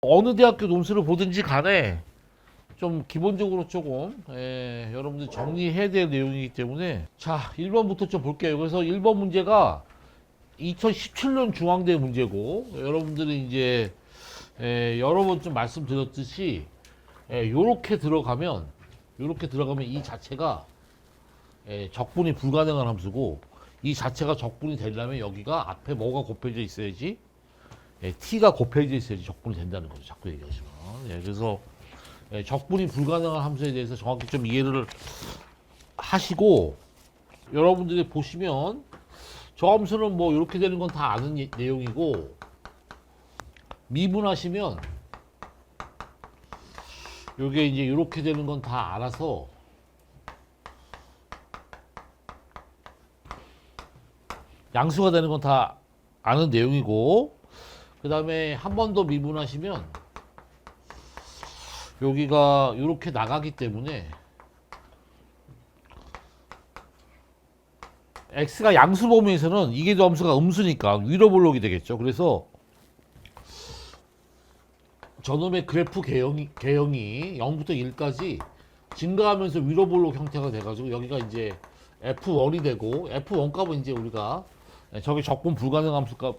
어느 대학교 논술을 보든지 간에 좀 기본적으로 조금 여러분들 정리해야 될 내용이기 때문에 자 1번부터 좀 볼게요. 그래서 1번 문제가 2017년 중앙대 문제고 여러분들이 이제 여러 번 좀 말씀드렸듯이 요렇게 들어가면 이 자체가 적분이 불가능한 함수고 이 자체가 적분이 되려면 여기가 앞에 뭐가 곱해져 있어야지 t가 곱해져 있어야지 적분이 된다는 거죠. 자꾸 얘기하시면. 그래서 적분이 불가능한 함수에 대해서 정확히 좀 이해를 하시고 여러분들이 보시면 저 함수는 뭐 이렇게 되는 건 다 아는 내용이고 미분하시면 요게 이제 이렇게 되는 건 다 알아서 양수가 되는 건 다 아는 내용이고 그 다음에 한 번 더 미분하시면 여기가 이렇게 나가기 때문에 x가 양수 범위에서는 이게 점수가 음수니까 위로 볼록이 되겠죠. 그래서 저놈의 그래프 개형이 0부터 1까지 증가하면서 위로 볼록 형태가 돼가지고 여기가 이제 f1이 되고 f1 값은 이제 우리가 저게 적분 불가능 함수값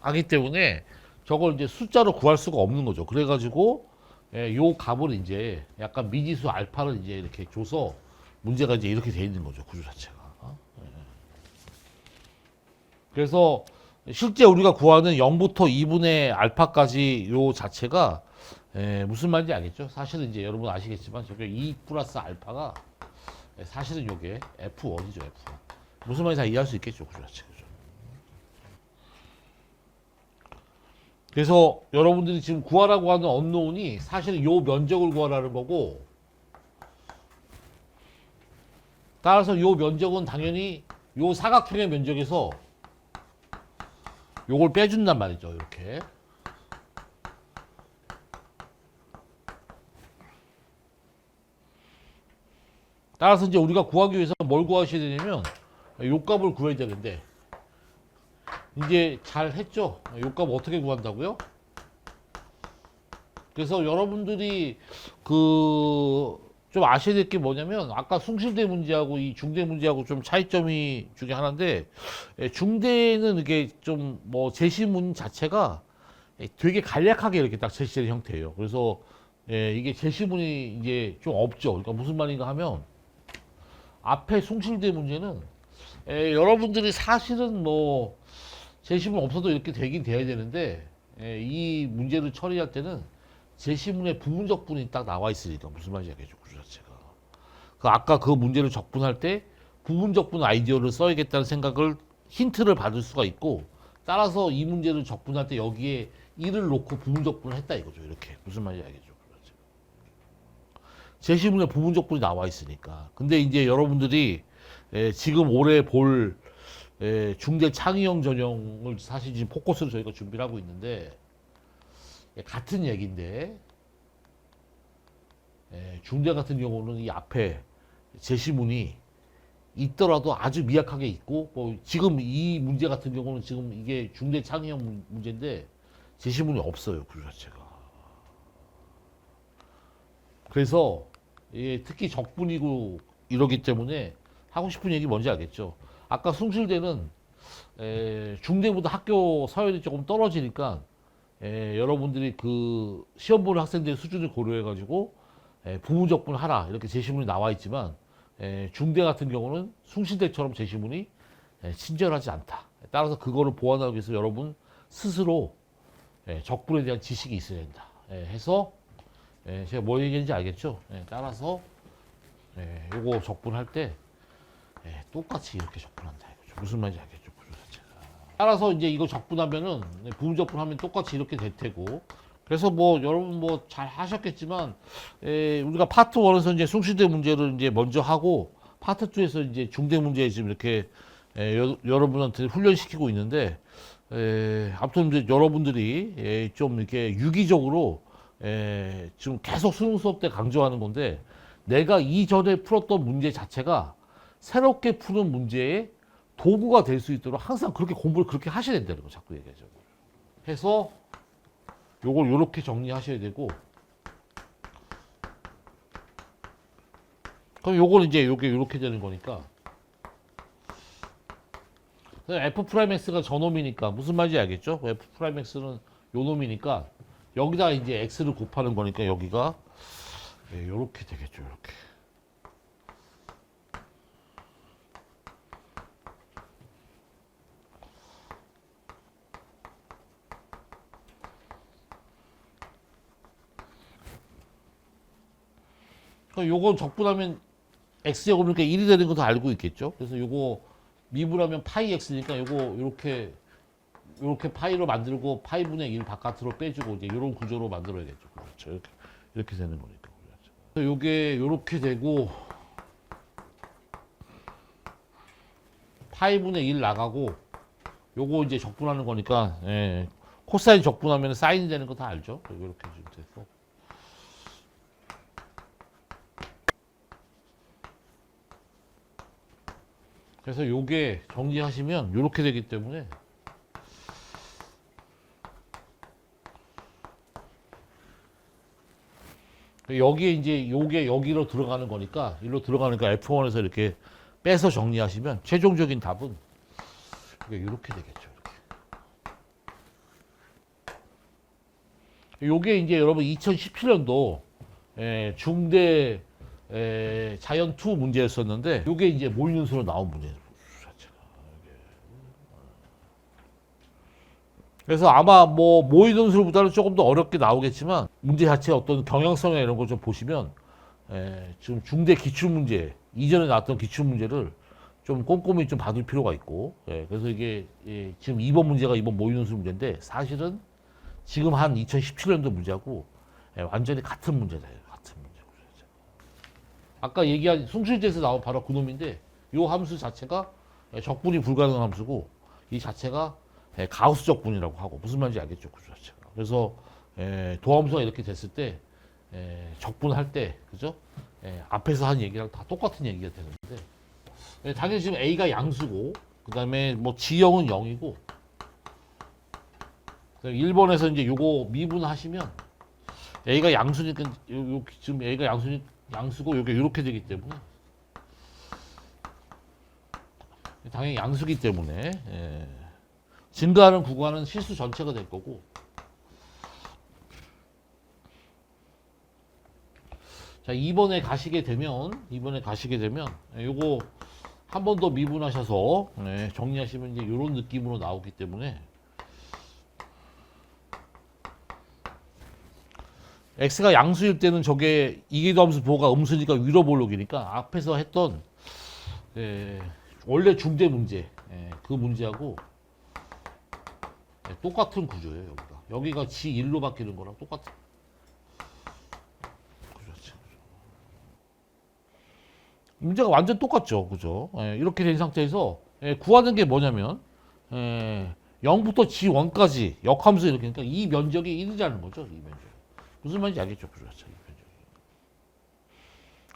하기 때문에 저걸 이제 숫자로 구할 수가 없는 거죠. 그래가지고 요 값을 이제 약간 미지수 알파를 이제 이렇게 줘서 문제가 이제 이렇게 돼 있는 거죠. 구조 자체가. 그래서 실제 우리가 구하는 0부터 2분의 알파까지 요 자체가 무슨 말인지 알겠죠? 사실은 이제 여러분 아시겠지만 저게 2 플러스 알파가 사실은 요게 F1이죠. F1. 무슨 말인지 다 이해할 수 있겠죠. 구조 자체. 그죠? 그래서 여러분들이 지금 구하라고 하는 언노운이 사실은 요 면적을 구하라는 거고 따라서 요 면적은 당연히 요 사각형의 면적에서 요걸 빼준단 말이죠. 이렇게. 따라서 이제 우리가 구하기 위해서 뭘 구하셔야 되냐면 요 값을 구해야 되는데 이제 잘 했죠. 요 값 어떻게 구한다고요? 그래서 여러분들이 좀 아셔야 될 게 뭐냐면 아까 숭실대 문제하고 이 중대 문제하고 좀 차이점이 중에 하나인데 중대는 이게 좀 뭐 제시문 자체가 되게 간략하게 이렇게 딱 제시되는 형태예요. 그래서 이게 제시문이 이제 좀 없죠. 그러니까 무슨 말인가 하면 앞에 숭실대 문제는 여러분들이 사실은 뭐 제시문 없어도 이렇게 되긴 돼야 되는데 이 문제를 처리할 때는 제시문에 부분적분이 딱 나와 있으니까 무슨 말인지 알겠죠. 구조 자체가. 아까 그 문제를 적분할 때 부분적분 아이디어를 써야겠다는 생각을 힌트를 받을 수가 있고 따라서 이 문제를 적분할 때 여기에 1을 놓고 부분적분을 했다 이거죠. 이렇게 무슨 말인지 알겠죠. 제시문에 부분적분이 나와 있으니까. 근데 이제 여러분들이 지금 올해 볼 중대 창의형 전형을 사실 지금 포커스로 저희가 준비를 하고 있는데 같은 얘기인데 중대 같은 경우는 이 앞에 제시문이 있더라도 아주 미약하게 있고 뭐 지금 이 문제 같은 경우는 지금 이게 중대 창의형 문제인데 제시문이 없어요. 구조 자체가. 그래서 특히 적분이고 이러기 때문에 하고 싶은 얘기 뭔지 알겠죠. 아까 숭실대는 중대보다 학교 서열이 조금 떨어지니까 여러분들이 그 시험 보는 학생들의 수준을 고려해 가지고 부분적분 하라 이렇게 제시문이 나와 있지만 중대 같은 경우는 숭실대처럼 제시문이 친절하지 않다. 따라서 그거를 보완하기 위해서 여러분 스스로 적분에 대한 지식이 있어야 된다. 해서 제가 뭐 얘기했는지 알겠죠? 따라서 요거 적분할 때 똑같이 이렇게 적분한다 이거죠. 무슨 말인지 알겠죠? 구조 자체가. 따라서 이제 이거 적분하면은 부분 적분하면 똑같이 이렇게 될 테고. 그래서 뭐 여러분 뭐 잘 하셨겠지만 우리가 파트 1에서 이제 숭실대 문제를 이제 먼저 하고 파트 2에서 이제 중대 문제 지금 이렇게 여러분한테 훈련시키고 있는데 아무튼 이제 여러분들이 좀 이렇게 유기적으로 지금 계속 수능 수업 때 강조하는 건데 내가 이전에 풀었던 문제 자체가 새롭게 푸는 문제의 도구가 될 수 있도록 항상 그렇게 공부를 그렇게 하셔야 된다는 거 자꾸 얘기하죠. 해서 요걸 요렇게 정리하셔야 되고, 그럼 요거는 이제 요게 요렇게 되는 거니까. F 프라임 X가 저놈이니까 무슨 말인지 알겠죠? F 프라임 X는 요 놈이니까 여기다 이제 X를 곱하는 거니까 여기가 예, 요렇게 되겠죠. 요렇게. 그럼 요거 적분하면 X제곱이니까 1이 되는 거 다 알고 있겠죠? 그래서 요거 미분하면 파이 X니까 요거 요렇게 파이로 만들고 파이분의 1 바깥으로 빼주고 이제 요런 구조로 만들어야겠죠. 그렇죠. 이렇게 되는 거니까. 그래서 요게 요렇게 되고 파이분의 1 나가고 요거 이제 적분하는 거니까 예. 코사인 적분하면 사인이 되는 거 다 알죠? 이렇게 좀 됐고. 그래서 요게 정리하시면 요렇게 되기 때문에 여기에 이제 요게 여기로 들어가는 거니까 일로 들어가니까 F1에서 이렇게 빼서 정리하시면 최종적인 답은 이렇게 되겠죠. 요게 이제 여러분 2017년도 중대 자연 2 문제였었는데 요게 이제 모의는 수로 나온 문제예요. 그래서 아마 뭐 모의는 수보다는 조금 더 어렵게 나오겠지만 문제 자체 어떤 경향성이나 이런 거 좀 보시면 지금 중대 기출 문제 이전에 나왔던 기출 문제를 좀 꼼꼼히 좀 봐둘 필요가 있고 그래서 이게 지금 이번 문제가 이번 모의는 수 문제인데 사실은 지금 한 2017년도 문제하고 완전히 같은 문제다. 같은 문제. 아까 얘기한 숭실제에서 나온 바로 그 놈인데 이 함수 자체가 적분이 불가능한 함수고 이 자체가 가우스 적분이라고 하고 무슨 말인지 알겠죠? 그 자체가. 그래서 도함수가 이렇게 됐을 때 적분할 때 그죠? 앞에서 한 얘기랑 다 똑같은 얘기가 되는데 당연히 지금 A가 양수고 그 다음에 뭐 G형은 0이고 1번에서 이제 요거 미분하시면 A가 양수니까 지금 A가 양수고 요게 이렇게 되기 때문에 당연히 양수기 때문에 증가하는 구간은 실수 전체가 될 거고 자 2번에 가시게 되면 요거 한 번 더 미분하셔서 정리하시면 이제 이런 느낌으로 나오기 때문에 x가 양수일 때는 저게 이계도함수 부호가 음수니까 위로 볼록이니까 앞에서 했던 원래 중대 문제 그 문제하고 똑같은 구조예요. 여기가 G1로 바뀌는 거랑 똑같은 구조죠. 문제가 완전 똑같죠. 그죠? 이렇게 된 상태에서 구하는 게 뭐냐면 0부터 G1까지 역함수 이렇게 그러니까 이 면적이 1이라는 거죠. 이 면적. 무슨 말인지 알겠죠? 그렇죠.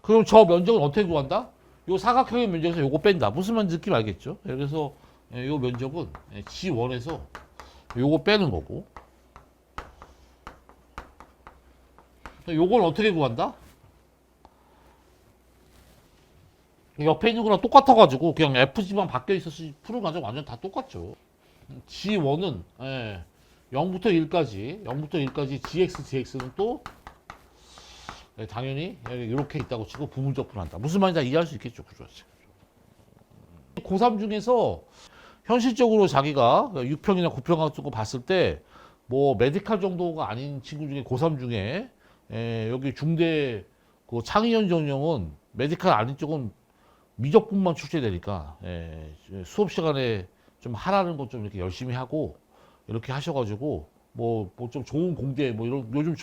그럼 저 면적은 어떻게 구한다? 요 사각형의 면적에서 요거 뺀다. 무슨 말인지 느낌 알겠죠? 그래서 요 면적은 G1에서 요거 빼는 거고 요건 어떻게 구한다? 옆에 있는 거랑 똑같아가지고 그냥 FG만 바뀌어 있었을 푸는 과정 완전 다 똑같죠. G1은 0부터 1까지 GX는 또 당연히 이렇게 있다고 치고 부분적분한다. 무슨 말인지 다 이해할 수 있겠죠. 그죠? 고3 중에서 현실적으로 자기가 6평이나 9평 같은 거 봤을 때 뭐 메디칼 정도가 아닌 친구 중에 고3 중에 여기 중대 그 창의현 전형은 메디칼 아닌 쪽은 미적분만 출제되니까 수업 시간에 좀 하라는 것 좀 이렇게 열심히 하고 이렇게 하셔가지고 뭐 좀 좋은 공대 뭐 이런 요즘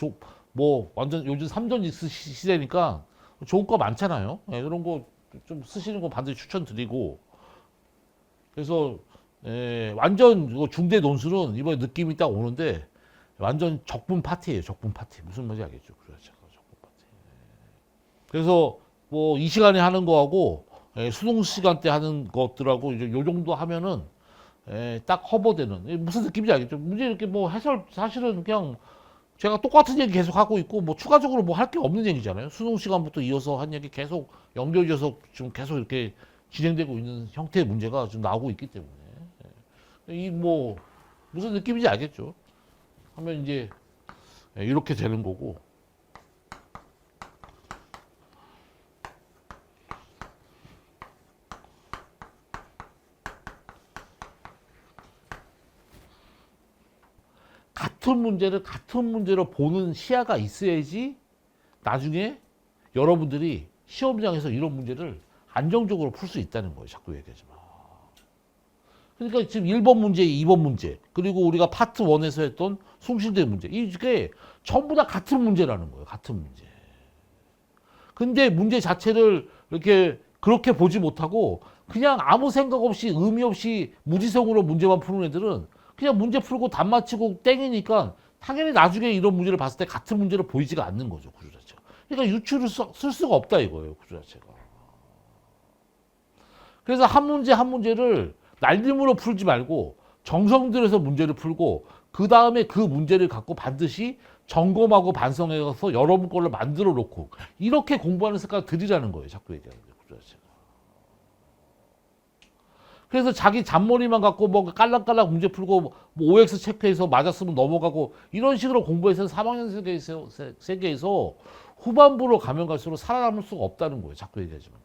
뭐 완전 요즘 3전 시대니까 좋은 거 많잖아요. 이런 거 좀 쓰시는 거 반드시 추천드리고 그래서 완전 중대 논술은 이번에 느낌이 딱 오는데 완전 적분 파티예요. 적분 파티 무슨 말인지 알겠죠? 그렇죠. 적분 파티. 그래서 뭐 이 시간에 하는 거하고 수능 시간 때 하는 것들하고 이제 요 정도 하면은 딱 커버되는 무슨 느낌인지 알겠죠? 문제 이렇게 뭐 해설 사실은 그냥 제가 똑같은 얘기 계속 하고 있고 뭐 추가적으로 뭐 할 게 없는 얘기잖아요. 수능 시간부터 이어서 한 얘기 계속 연결돼서 지금 계속 이렇게 진행되고 있는 형태의 문제가 좀 나오고 있기 때문에 이 뭐 무슨 느낌인지 알겠죠. 하면 이제 이렇게 되는 거고. 같은 문제를 같은 문제로 보는 시야가 있어야지 나중에 여러분들이 시험장에서 이런 문제를 안정적으로 풀 수 있다는 거예요. 자꾸 얘기하지 마. 그러니까 지금 1번 문제, 2번 문제, 그리고 우리가 파트 1에서 했던 숭실대 문제, 이게 전부 다 같은 문제라는 거예요. 같은 문제. 근데 문제 자체를 이렇게 그렇게 보지 못하고 그냥 아무 생각 없이 의미 없이 무지성으로 문제만 푸는 애들은 그냥 문제 풀고 답 맞히고 땡이니까 당연히 나중에 이런 문제를 봤을 때 같은 문제로 보이지가 않는 거죠. 구조 자체가. 그러니까 유추를 쓸 수가 없다 이거예요. 구조 자체가. 그래서 한 문제 한 문제를 날림으로 풀지 말고 정성 들여서 문제를 풀고 그 다음에 그 문제를 갖고 반드시 점검하고 반성해서 여러분 걸로 만들어 놓고 이렇게 공부하는 습관을 들이라는 거예요. 자꾸 얘기하는 거예요. 구조 자체가. 그래서 자기 잔머리만 갖고 뭐 깔랑깔랑 문제 풀고 뭐 OX 체크해서 맞았으면 넘어가고 이런 식으로 공부해서 3학년 세계에서 후반부로 가면 갈수록 살아남을 수가 없다는 거예요. 자꾸 얘기하지만.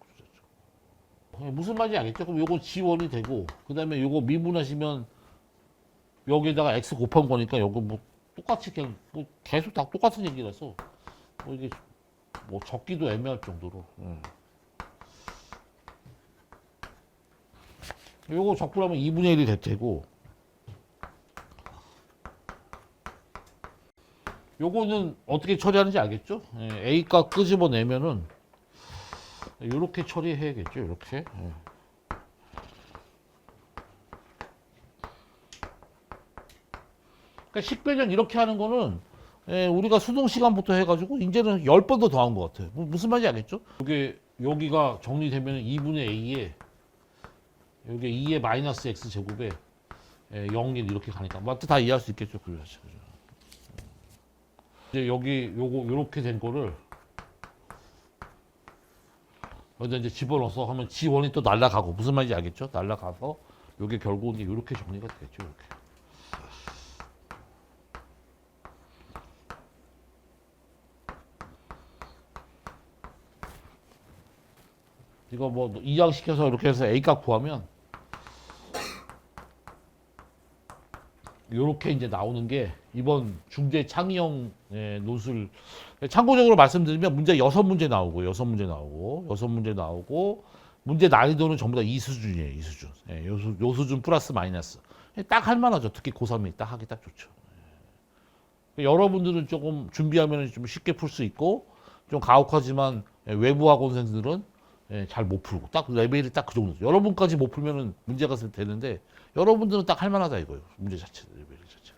무슨 말인지 알겠죠? 그럼 요거 G1이 되고 그다음에 요거 미분하시면 여기에다가 X 곱한 거니까 요거 뭐 똑같이 그냥 뭐 계속 다 똑같은 얘기라서 뭐 이게 뭐 적기도 애매할 정도로. 요거 적분하면 2분의 1이 될 테고 요거는 어떻게 처리하는지 알겠죠? A값 끄집어내면은 이렇게 처리해야겠죠. 이렇게. 그러니까 식배전 이렇게 하는 거는 우리가 수능 시간부터 해가지고 이제는 10번도 더 한 것 같아요. 무슨 말인지 알겠죠? 여기가 정리되면 2분의 A에 여기 2의 마이너스 X 제곱에 0, 1 이렇게 가니까 맞다 다 이해할 수 있겠죠. 그렇죠. 이제 여기 요거 이렇게 된 거를 여기다 이제 집어넣어서 하면 G1이 또 날아가고 무슨 말인지 알겠죠? 날아가서 요게 결국은 이렇게 정리가 되겠죠. 이렇게. 이거 뭐 이항시켜서 이렇게 해서 A값 구하면 이렇게 이제 나오는 게 이번 중대 창의형 논술 참고적으로 말씀드리면 문제 6문제 나오고 6문제 나오고 6문제 나오고 문제 난이도는 전부 다 2수준이에요. 2수준. 요 수준 플러스 마이너스. 딱 할만하죠. 특히 고3이 딱 하기 딱 좋죠. 여러분들은 조금 준비하면 좀 쉽게 풀 수 있고 좀 가혹하지만 외부 학원생들은 잘 못 풀고 딱 레벨이 딱 그 정도. 여러분까지 못 풀면은 문제가 되는데 여러분들은 딱 할만하다 이거예요. 문제 자체 레벨 자체.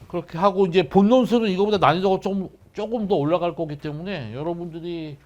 그렇게 하고 이제 본논술은 이거보다 난이도가 조금 더 올라갈 거기 때문에 여러분들이